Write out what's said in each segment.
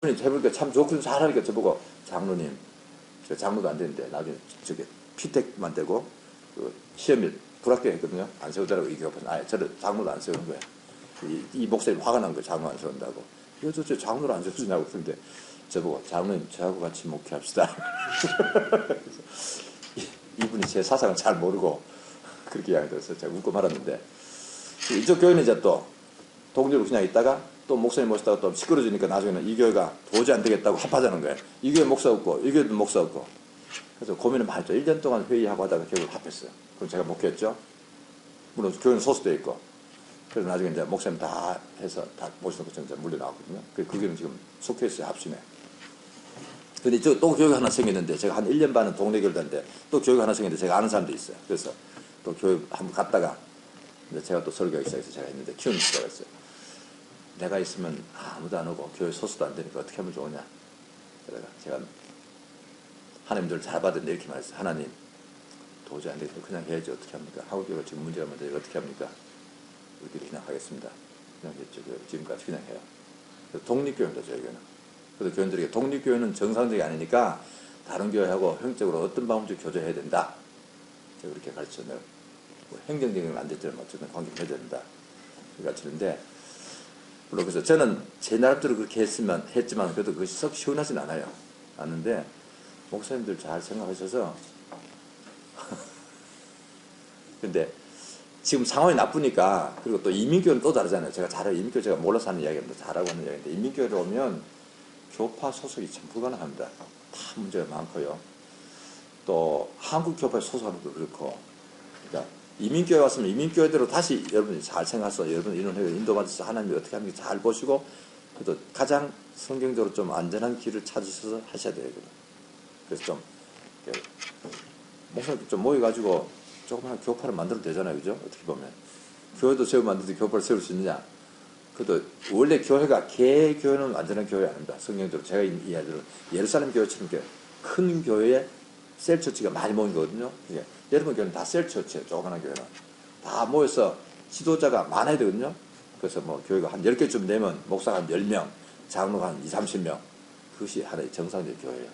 해보니까 참 좋고 잘하니까 저보고 장로님, 저 장로도 안 되는데 나중에 저게 피택만 되고 그 시험에 불합격했거든요. 안 세우더라고 이게 아 저를 장로도 안 세우는 거야. 이 목사님 화가 난 거야. 장로 안 세운다고. 그래서 저 장로를 안 세우냐고 그런데 저보고 장로님 저하고 같이 목회합시다. 이분이 제 사상을 잘 모르고 그렇게 이야기 들어서 제가 웃고 말았는데 이쪽 교회는 이제 또 독립으로 그냥 있다가 또 목사님 모시다가 또 시끄러지니까 나중에는 이 교회가 도저히 안 되겠다고 합하자는 거예요. 이 교회 목사 없고 이 교회도 목사 없고 그래서 고민을 많이 했죠. 1년 동안 회의하고 하다가 결국 합했어요. 그럼 제가 목회했죠. 물론 교회는 소수되어 있고 그래서 나중에 이제 목사님 다 해서 다 모셔놓고 이제 물려나왔거든요. 그 교회는 지금 속해 있어요. 합심에. 근데 또 교회가 하나 생겼는데 제가 한 1년 반은 동네 교회인데 또 교회가 하나 생겼는데 제가 아는 사람도 있어요. 그래서 또 교회 한번 갔다가 이제 제가 또 설교하기 시작해서 제가 했는데 키우는 수가 있어요. 내가 있으면 아무도 안 오고 교회 소수도 안 되니까 어떻게 하면 좋으냐. 그래서 제가 하나님들 잘 받은데 이렇게 말했어요. 하나님 도저히 안 되겠다. 그냥 해야지 어떻게 합니까? 한국교회가 지금 문제가 많은데 어떻게 합니까? 우리끼리 그냥 하겠습니다. 그냥 했죠. 지금까지 그냥 해요. 독립교회입니다. 저희 교회는. 그래서 교인들에게 독립교회는 정상적이 아니니까 다른 교회하고 형적으로 어떤 방법으로 교제해야 된다. 제가 그렇게 가르쳤네요. 뭐 행정적인 건 안 됐지만 어쨌든 관계를 해야 된다. 가르치는데 물론 그래서 저는 제 나름대로 그렇게 했지만 그래도 그것이 썩 시원하진 않아요. 않는데 목사님들 잘 생각하셔서 근데 지금 상황이 나쁘니까 그리고 또 이민교회는 또 다르잖아요. 제가 잘해요. 이민교회 제가 몰라서 하는 이야기입니다. 잘하고 하는 이야기인데 이민교회로 오면 교파 소속이 참 불가능합니다. 다 문제가 많고요. 또 한국 교파에 소속하는 것도 그렇고 그러니까 이민교회 왔으면 이민교회대로 다시 여러분이 잘 생각해서 여러분 이런 회를 인도받아서 하나님이 어떻게 하는지 잘 보시고 그래도 가장 성경적으로 좀 안전한 길을 찾으셔서 하셔야 돼요. 그래서 좀 목사님 좀 모여가지고 조그마한 교파를 만들어도 되잖아요. 그죠? 어떻게 보면 교회도 세우면 만들지 교파를 세울 수 있느냐. 그래도 원래 교회가 개교회는 완전한 교회 아닙니다. 성경적으로 제가 이야기를 예루살렘 교회처럼 큰 교회에 셀처치가 많이 모인 거거든요. 이게 여러분 교회는 다 셀처치예요. 조그마한 교회는 다 모여서 지도자가 많아야 되거든요. 그래서 뭐 교회가 한 10개쯤 되면 목사가 한 10명, 장로가 한 20, 30명. 그것이 하나의 정상적 교회예요.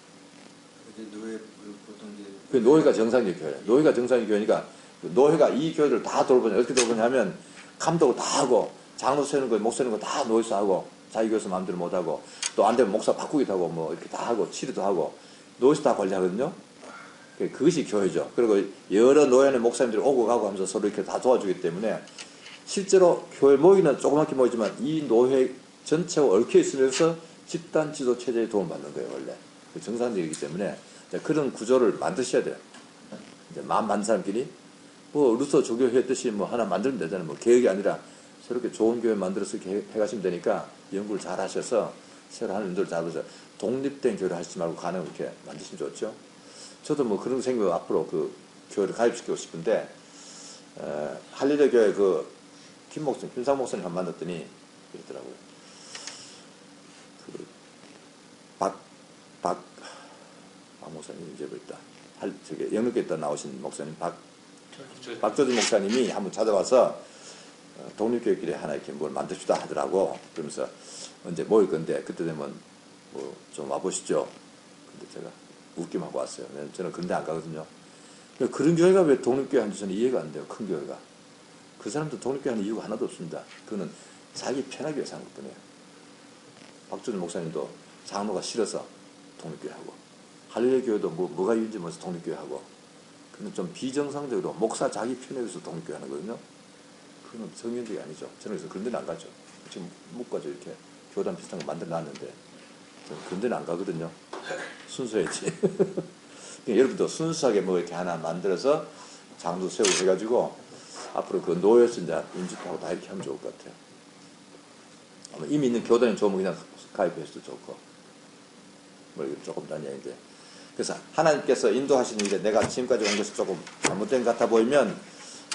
노예 보통 이제 그 노예가 정상적 교회예요. 노예가 정상적 교회니까 노예가 이 교회를 다 돌보냐. 어떻게 돌보냐면 감독을 다 하고 장로 세우는 거, 목 세우는 거 다 노예서 하고 자기 교회에서 마음대로 못 하고 또 안 되면 목사 바꾸기도 하고 뭐 이렇게 다 하고 치료도 하고 노예서 다 관리하거든요. 그것이 교회죠. 그리고 여러 노예의 목사님들이 오고 가고 하면서 서로 이렇게 다 도와주기 때문에 실제로 교회 모이는 조그맣게 모이지만 이 노예 전체와 얽혀 있으면서 집단 지도 체제에 도움을 받는 거예요. 원래 정상적이기 때문에 그런 구조를 만드셔야 돼요. 이제 마음 많은 사람끼리 뭐 루터 조교 했듯이 뭐 하나 만들면 되잖아요. 뭐 계획이 아니라 새롭게 좋은 교회 만들어서 해가시면 되니까 연구를 잘 하셔서 새로 하는 분들 잘 하셔서 독립된 교회를 하시지 말고 가능하면 이렇게 만드시면 좋죠. 저도 뭐 그런 생각 앞으로 그 교회를 가입시키고 싶은데 할리대 교회 그 김상 목사님 한 만났더니 그러더라고요. 그 박 목사님 잊어버렸다. 저기 영국에 있다 나오신 목사님 박조진 목사님이 한번 찾아와서 독립교회끼리 하나 이렇게 뭘 만듭시다 하더라고. 그러면서 언제 모일 건데 그때 되면 뭐 좀 와보시죠. 근데 제가 웃기만 하고 왔어요. 저는 그런 데 안 가거든요. 그런 교회가 왜 독립교회 하는지 저는 이해가 안 돼요. 큰 교회가. 그 사람도 독립교회 하는 이유가 하나도 없습니다. 그거는 자기 편하게 위해서 하는 것뿐이에요. 박조진 목사님도 장로가 싫어서 독립교회 하고 할례 교회도 뭐가 이유인지 모르면서 독립교회 하고 그는 좀 비정상적으로 목사 자기 편에 의해서 독립교회 하는 거거든요. 그건 성경적이 아니죠. 저는 그래서 그런 데는 안 가죠. 지금 묶어서 이렇게 교단 비슷한 거 만들어 놨는데 저는 그런 데는 안 가거든요. 순수해야지. 여러분도 순수하게 뭐 이렇게 하나 만들어서 장도 세우고 해가지고 앞으로 그 노예에서 이제 인식하고 다 이렇게 하면 좋을 것 같아요. 아마 이미 있는 교단이 좋으면 그냥 가입해서도 좋고 뭐 조금 단 얘기인데 그래서 하나님께서 인도하시는 일에 내가 지금까지 온 것이 조금 잘못된 것 같아 보이면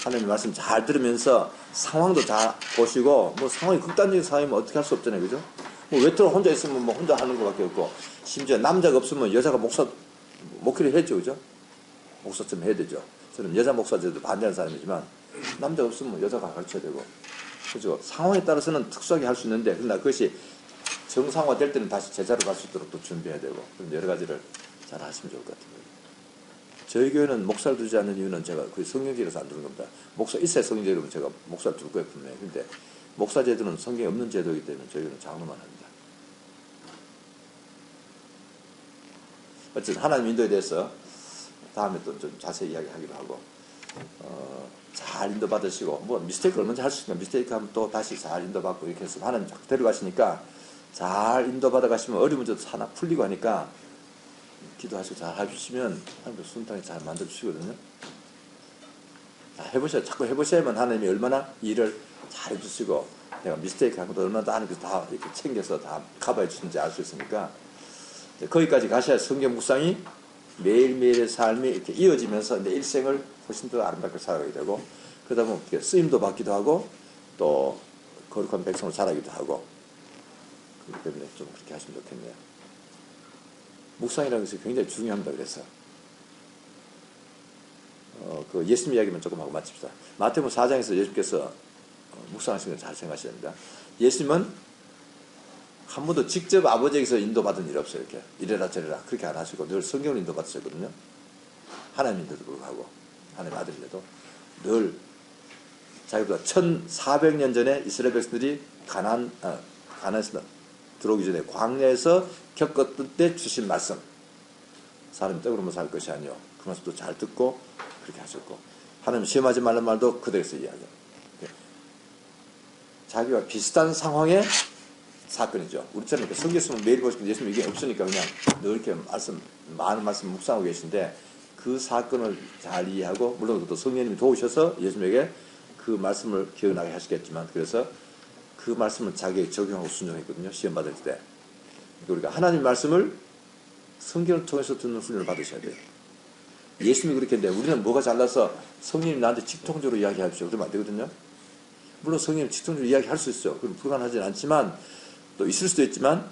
하나님 말씀 잘 들으면서 상황도 잘 보시고 뭐 상황이 극단적인 상황이면 어떻게 할 수 없잖아요. 그죠? 뭐 외톨어 혼자 있으면 뭐 혼자 하는 것밖에 없고 심지어 남자가 없으면 여자가 목회를 해야죠. 그죠? 목사쯤 해야 되죠. 저는 여자 목사제도 반대하는 사람이지만 남자가 없으면 여자가 가르쳐야 되고 그죠? 상황에 따라서는 특수하게 할 수 있는데 그러나 그것이 정상화될 때는 다시 제자로 갈 수 있도록 또 준비해야 되고 그런 여러 가지를 잘 하시면 좋을 것 같아요. 저희 교회는 목사를 두지 않는 이유는 제가 거의 성경제라서 안 두는 겁니다. 목사 있어야 성경제라면 제가 목사를 둘 거예요 분명히. 근데 목사 제도는 성경에 없는 제도이기 때문에 저희는 장로만 합니다. 어쨌든 하나님 인도에 대해서 다음에 또 좀 자세히 이야기하기로 하고 잘 인도받으시고 뭐 미스테이크 얼마든지 할 수 있으니까 미스테이크 하면 또 다시 잘 인도받고 이렇게 해서 하나님 자꾸 데려가시니까 잘 인도받아 가시면 어려운 문제도 하나 풀리고 하니까 기도하시고 잘 해주시면 하나님도 순탄히 잘 만들어주시거든요. 자, 해보셔야 자꾸 해보셔야만 하나님이 얼마나 일을 잘 해주시고 내가 미스테이크 한 것도 얼마나 하나님께서 다 이렇게 챙겨서 다 커버해 주시는지 알 수 있으니까 거기까지 가셔야 성경 묵상이 매일매일의 삶이 이렇게 이어지면서 내 일생을 훨씬 더 아름답게 살아가게 되고 그러다 보면 쓰임도 받기도 하고 또 거룩한 백성으로 자라기도 하고 그렇기 때문에 좀 그렇게 하시면 좋겠네요. 묵상이라는 것이 굉장히 중요합니다. 그래서 그 예수님 이야기만 조금 하고 마칩시다. 마태복음 4장에서 예수님께서 묵상하시는 걸 잘 생각하셔야 됩니다. 예수님은 한 번도 직접 아버지에게서 인도받은 일 없어요. 이렇게 이래라 저래라 그렇게 안 하시고 늘 성경을 인도받으셨거든요. 하나님인데도 불구하고 하나님 아들인데도 늘 자기보다 1400년 전에 이스라엘 백성들이 가나안에서 들어오기 전에 광야에서 겪었을 때 주신 말씀 사람이 떡으로만 살 것이 아니요 그 말씀도 잘 듣고 그렇게 하셨고 하나님 시험하지 말란 말도 그대로서 이야기해요. 자기와 비슷한 상황에 사건이죠. 우리처럼 이렇게 성경 쓰면 매일 보시고 예수님 이게 없으니까 그냥 늘 이렇게 많은 말씀 묵상하고 계신데 그 사건을 잘 이해하고 물론 또 성령님이 도우셔서 예수님에게 그 말씀을 기억나게 하시겠지만 그래서 그 말씀을 자기에게 적용하고 순종했거든요. 시험 받을 때. 우리가 하나님 말씀을 성경을 통해서 듣는 훈련을 받으셔야 돼요. 예수님이 그렇게 했는데 우리는 뭐가 잘나서 성령님 나한테 직통적으로 이야기하십시오. 그러면 안 되거든요. 물론 성령님 직통적으로 이야기할 수 있어요. 그건 불가능하진 않지만 또 있을 수도 있지만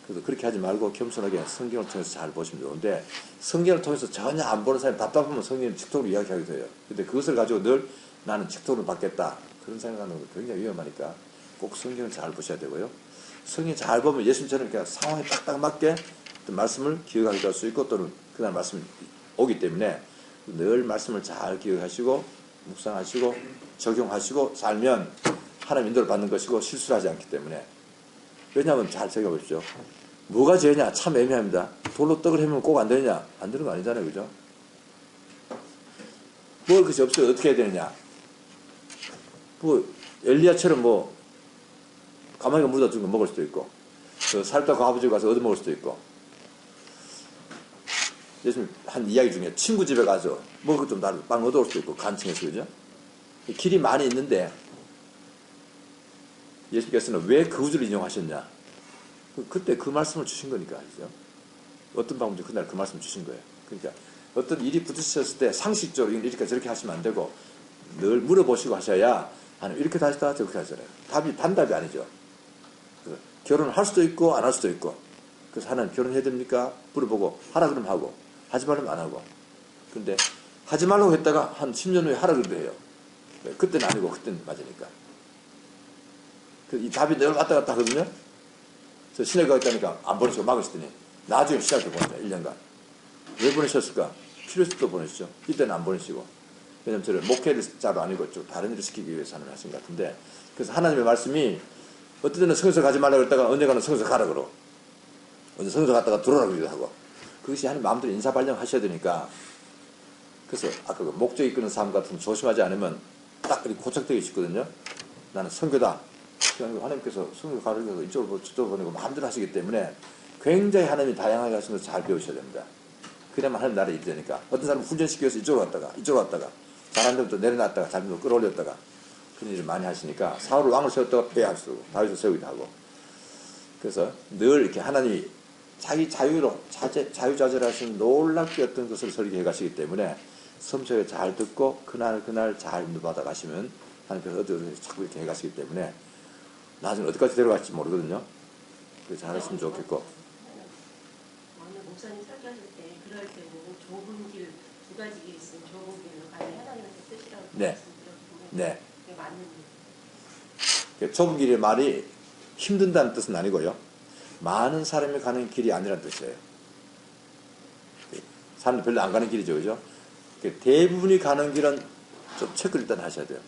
그래서 그렇게 하지 말고 겸손하게 성경을 통해서 잘 보시면 좋은데 성경을 통해서 전혀 안 보는 사람이 답답하면 성령님 직통으로 이야기하기도 해요. 근데 그것을 가지고 늘 나는 직통으로 받겠다 그런 생각하는 건 굉장히 위험하니까 꼭 성경을 잘 보셔야 되고요. 성경 잘 보면 예수님처럼 이렇게 상황에 딱딱 맞게 어떤 말씀을 기억하기도 할 수 있고 또는 그날 말씀이 오기 때문에 늘 말씀을 잘 기억하시고 묵상하시고 적용하시고 살면 하나님 인도를 받는 것이고 실수를 하지 않기 때문에 왜냐하면 잘 생각해보십시오. 뭐가 죄냐? 참 애매합니다. 돌로 떡을 해면 꼭 안 되느냐? 안 되는 거 아니잖아요. 그죠? 먹을 것이 없어요. 어떻게 해야 되느냐? 뭐 엘리야처럼 뭐 가마니가 묻어준 거 먹을 수도 있고 그 살떡 아버지 가서 얻어먹을 수도 있고 예수님 한 이야기 중에 친구 집에 가서 먹을 것 좀 다르고 빵 얻어올 수도 있고 간청해서 그죠? 길이 많이 있는데 예수님께서는 왜 그 구절을 인용하셨냐? 그때 그 말씀을 주신 거니까 아시죠? 어떤 방법인지 그날 그 말씀을 주신 거예요. 그러니까 어떤 일이 부딪혔을 때 상식적으로 이렇게 저렇게 하시면 안 되고 늘 물어보시고 하셔야 하나님 이렇게 하시다 저렇게 하시잖아요. 답이 반답이 아니죠. 결혼을 할 수도 있고 안 할 수도 있고 그래서 하나님 결혼해야 됩니까? 물어보고 하라 그러면 하고 하지 말면 안 하고 근데 하지 말라고 했다가 한 10년 후에 하라 그래도 해요. 그때는 아니고 그때는 맞으니까 이 답이 늘 왔다 갔다 하거든요. 그래서 시내 가겠다니까 안 보내시고 막으시더니 나중에 시작해 보내요. 1년간. 왜 보내셨을까? 필요해서 또 보내시죠. 이때는 안 보내시고. 왜냐면 저를 목회자도 아니고 좀 다른 일을 시키기 위해서 하는 말씀 같은데 그래서 하나님의 말씀이 어떤 때는 성서 가지 말라고 했다가 언젠가는 성서 가라 그러. 언제 성서 갔다가 들어오라 그러기도 하고. 그것이 하나님 마음대로 인사발령 하셔야 되니까 그래서 아까 그 목적 이끄는 삶 같은 거 조심하지 않으면 딱 이렇게 고착되어 있거든요. 나는 선교다. 하나님께서 성경 가르쳐서 이쪽으로 저쪽으로 보내고 마음대로 하시기 때문에 굉장히 하나님이 다양하게 하시는 걸 잘 배우셔야 됩니다. 그래야만 하나님 나라에 일되니까 어떤 사람은 훈련시키기 위해서 이쪽으로 왔다가 잘한 데부터 내려놨다가 잘못을 끌어올렸다가 그런 일을 많이 하시니까 사울을 왕을 세웠다가 빼앗고 다윗을 세우기도 하고 그래서 늘 이렇게 하나님이 자기 자유로 자유자재하시는 놀랍게 어떤 것을 설계해 가시기 때문에 섬세하게 잘 듣고 그날 잘 인도받아 가시면 하나님께서 어디 자꾸 이렇게 해 가시기 때문에 나중에 어디까지 데려갈지 모르거든요. 그래서 잘하시면 좋겠고. 오늘 목사님 설교하실 때 그럴 때는 좁은 길 두 가지 길이 있으면 좁은 길로 가는 하나님의 뜻이라고 말씀드렸는데 네. 그게 맞는 일. 좁은 길의 말이 힘든다는 뜻은 아니고요. 많은 사람이 가는 길이 아니란 뜻이에요. 사람들 별로 안 가는 길이죠, 그죠? 대부분이 가는 길은 좀 체크를 일단 하셔야 돼요.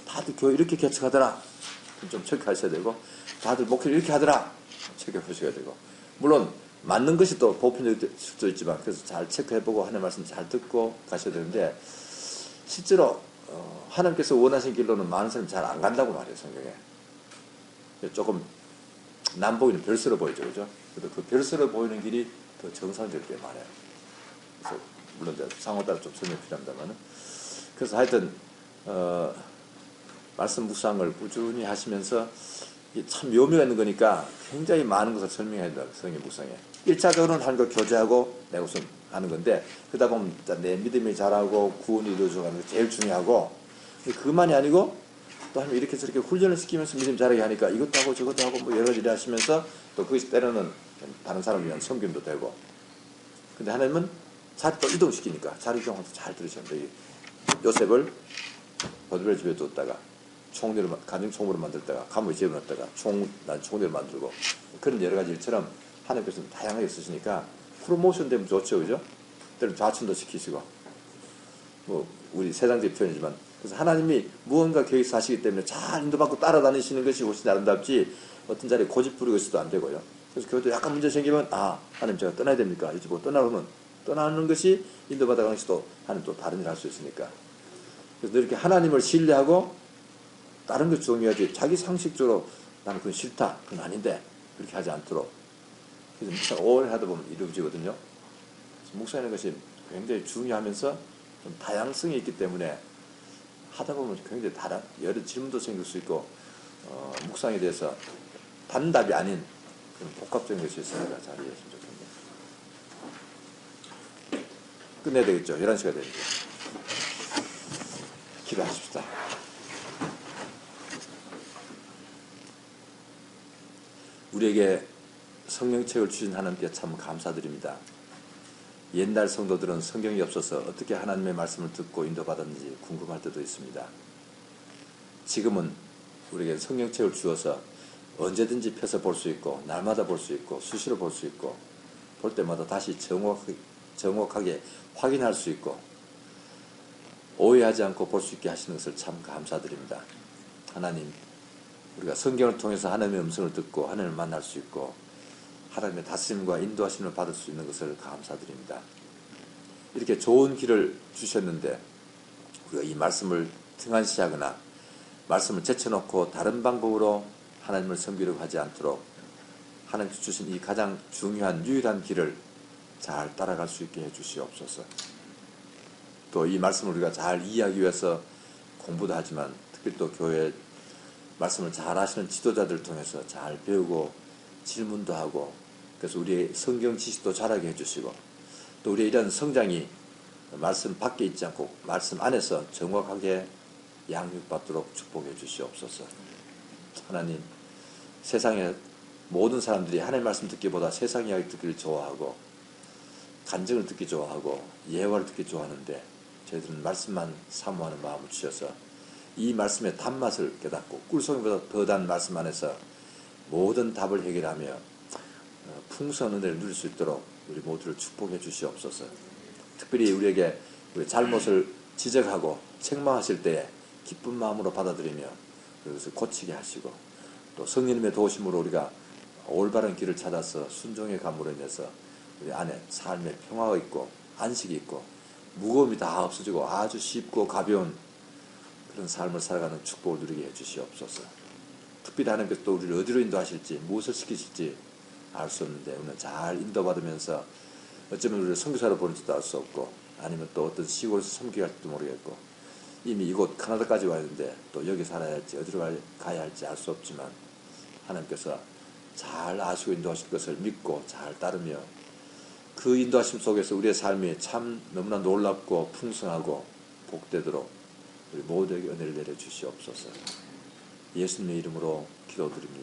다들 교회 이렇게 개척하더라. 좀 체크하셔야 되고, 다들 목회를 이렇게 하더라. 체크해 보셔야 되고. 물론, 맞는 것이 또 보편적일 수도 있지만, 그래서 잘 체크해보고, 하나님 말씀 잘 듣고 가셔야 되는데, 실제로, 하나님께서 원하신 길로는 많은 사람이 잘 안 간다고 말해요, 성경에. 조금, 남보이는 별스러 보이죠, 그죠? 그래도 그 별스러 보이는 길이 더 정상적이게 말해요. 그래서, 물론, 상호 따라 좀 설명이 필요합니다만은. 그래서 하여튼, 말씀 묵상을 꾸준히 하시면서 참 묘미가 있는 거니까 굉장히 많은 것을 설명해야 된다. 성경 묵상에. 1차적으로는 하나님과 교제하고 내 것을 하는 건데 그러다 보면 내 믿음이 자라고 구원이 이루어져 가는 게 제일 중요하고 그것만이 아니고 또 하나님 이렇게 저렇게 훈련을 시키면서 믿음 자라게 하니까 이것도 하고 저것도 하고 뭐 여러 가지 일을 하시면서 또 거기서 때로는 다른 사람을 위한 섬김도 되고 근데 하나님은 자리 또 이동시키니까 자리 이동을 잘 들으셔야 돼요. 요셉을 보디발 집에 뒀다가 가정 총무를 만들다가 감옥에 집어넣었다가 총리를 만들고 그런 여러 가지 일처럼 하나님께서는 다양하게 쓰시니까 프로모션 되면 좋죠, 그죠? 때로는 좌천도 시키시고 뭐 우리 세상적인 표현이지만 그래서 하나님이 무언가 계획해서 하시기 때문에 잘 인도받고 따라다니시는 것이 훨씬 아름답지 어떤 자리에 고집 부리고 있어도 안 되고요. 그래서 교회도 약간 문제 생기면 하나님 제가 떠나야 됩니까? 이제 뭐 떠나면 떠나는 것이 인도받아가는 것이 또 하나님 또 다른 일을 할 수 있으니까 그래서 이렇게 하나님을 신뢰하고 다른 것 중요하지 자기 상식적으로 나는 그건 싫다 그건 아닌데 그렇게 하지 않도록 그래서 묵상 오래 하다 보면 이루어지거든요. 그래서 묵상하는 것이 굉장히 중요하면서 좀 다양성이 있기 때문에 하다 보면 굉장히 여러 질문도 생길 수 있고 묵상에 대해서 단답이 아닌 그런 복합적인 것이 있으니까 잘 이해했으면 좋겠네요. 끝내야 되겠죠. 11시가 되니까 기도하십시다. 우리에게 성경책을 주신 하나님께 참 감사드립니다. 옛날 성도들은 성경이 없어서 어떻게 하나님의 말씀을 듣고 인도받았는지 궁금할 때도 있습니다. 지금은 우리에게 성경책을 주어서 언제든지 펴서 볼 수 있고 날마다 볼 수 있고 수시로 볼 수 있고 볼 때마다 다시 정확하게 확인할 수 있고 오해하지 않고 볼 수 있게 하시는 것을 참 감사드립니다. 하나님 우리가 성경을 통해서 하나님의 음성을 듣고 하나님을 만날 수 있고 하나님의 다스림과 인도하심을 받을 수 있는 것을 감사드립니다. 이렇게 좋은 길을 주셨는데 우리가 이 말씀을 등한시하거나 말씀을 제쳐놓고 다른 방법으로 하나님을 섬기려고 하지 않도록 하나님께서 주신 이 가장 중요한 유일한 길을 잘 따라갈 수 있게 해주시옵소서. 또 이 말씀을 우리가 잘 이해하기 위해서 공부도 하지만 특히 또 교회 말씀을 잘 하시는 지도자들을 통해서 잘 배우고 질문도 하고 그래서 우리의 성경 지식도 잘하게 해주시고 또 우리의 이런 성장이 말씀 밖에 있지 않고 말씀 안에서 정확하게 양육받도록 축복해 주시옵소서. 하나님 세상의 모든 사람들이 하나님의 말씀 듣기보다 세상 이야기 듣기를 좋아하고 간증을 듣기 좋아하고 예화를 듣기 좋아하는데 저희들은 말씀만 사모하는 마음을 주셔서 이 말씀의 단맛을 깨닫고 꿀송이보다 더 단 말씀 안에서 모든 답을 해결하며 풍성한 은혜를 누릴 수 있도록 우리 모두를 축복해 주시옵소서. 특별히 우리에게 우리 잘못을 지적하고 책망하실 때에 기쁜 마음으로 받아들이며 그것을 고치게 하시고 또 성령님의 도우심으로 우리가 올바른 길을 찾아서 순종의 감으로 인해서 우리 안에 삶의 평화가 있고 안식이 있고 무거움이 다 없어지고 아주 쉽고 가벼운 그런 삶을 살아가는 축복을 누리게 해주시옵소서. 특별히 하나님께서 또 우리를 어디로 인도하실지 무엇을 시키실지 알 수 없는데 오늘 잘 인도받으면서 어쩌면 우리를 선교사로 보낼지도 알 수 없고 아니면 또 어떤 시골에서 섬기게 할지도 모르겠고 이미 이곳 카나다까지 와야 하는데 또 여기 살아야 할지 어디로 가야 할지 알 수 없지만 하나님께서 잘 아시고 인도하실 것을 믿고 잘 따르며 그 인도하심 속에서 우리의 삶이 참 너무나 놀랍고 풍성하고 복되도록 우리 모두에게 은혜를 내려주시옵소서. 예수님의 이름으로 기도드립니다.